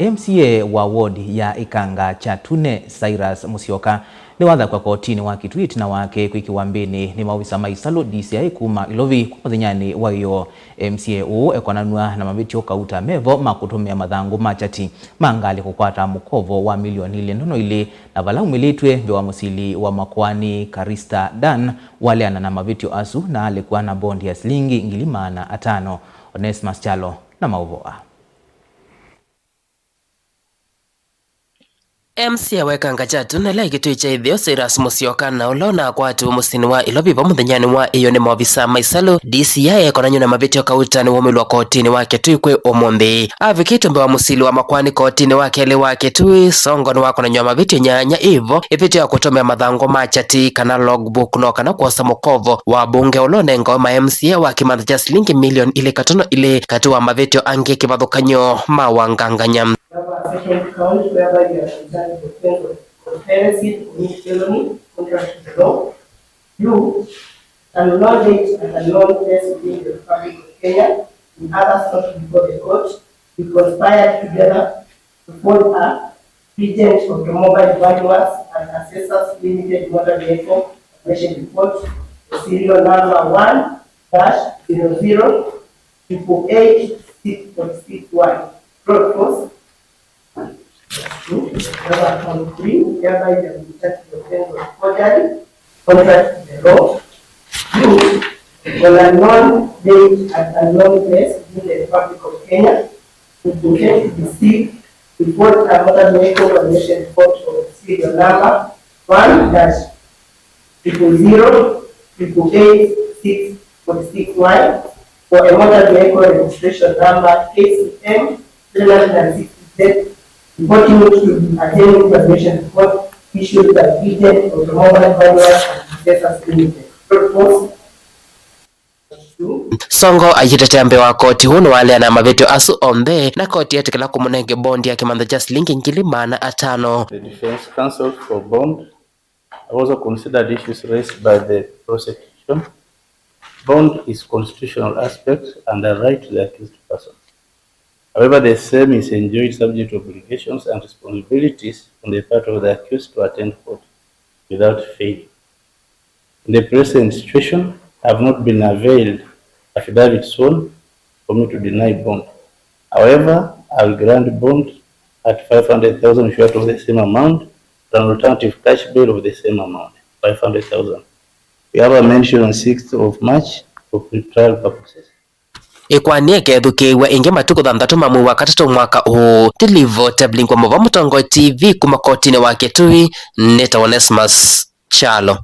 MCA wa ward ya Ikanga Chatune Cyrus Musyoka ni watha kwa kotini wa Kitui na wake kwikiwambini ni maofisa maisalo DCI kuma Ilovi kwa muthenyani wa iyo. MCA ekonanwa na mabitio kauta mevo makutumia mathangu machati mangali kukwata mukovo wa milioni ili na vala umilitwe wa musili wa Makwani Karista Dan waleana na mabitio asu na alikuwa na bondi ya shilingi 500,000. Onesmus Chalo na mauvoa. MCA wa Ikanga Chatune la Kitui cha ithio Cyrus Musyoka na ulona kwatu musini wa Ilovi va muthenyani wa iyo ni maofisa maisalo DCI ekonanyo na mabitio kautani womilwa kotini wa Kitui kwe umuthi avikito mbe wa musili wa Makwani kotini wa kele wa Kitui songo ni wakonanywa mabitio nyanya ivo ipitio ya kutumia mathango machati kana logbook no kana kuosa mukovo wa bunge ulone ngoma MCA wa kimantha cha shilingi milioni 500 katuwa mabitio angi kivathukanyo mawanganganya. Second count whereby you are concerned with the transparency, felony, contract to the law. You annul it and annul place within the Republic of Kenya and others not before the court. You conspire together to form a regent of automobile valuers and assessors limited motor vehicle information report, serial number 1-00-886.61. Road force. Number 3, whereby you have been charged with the offense of forgery, contract to the law. You, on a non-date and unknown place in the Republic of Kenya, with intent to deceive, report a motor vehicle valuation report of serial number 1-00-886.61 for a motor vehicle registration number KCM 360Z. Reporting it to the attending valuation report issued by Regent of the Automobile Valuers and Assessors Limited. Purpose. Songo ajitetea mbe wa koti hunu wale na mabitio asu ombe na koti yatikila kumunenge bondi ya kimantha cha shilingi 500,000. The defense counsel for bond also considered issues raised by the prosecution. Bond is constitutional aspect and a right to the accused person. However, the same is enjoyed subject to obligations and responsibilities on the part of the accused to attend court without fail. In the present situation, have not been availed affidavit sworn for me to deny bond. However, I will grant bond at 500,000 short of the same amount, for an alternative cash bail of the same amount, 500,000. We have a mention on 6th of March for pretrial purposes. Ikwanie kethukiwe ingi matuku 6 mamu wa katatu mwaka huu tilivo tabling kwa Muva Mutongo TV kuma kotini wa Kitui. Neta Onesmus Chalo.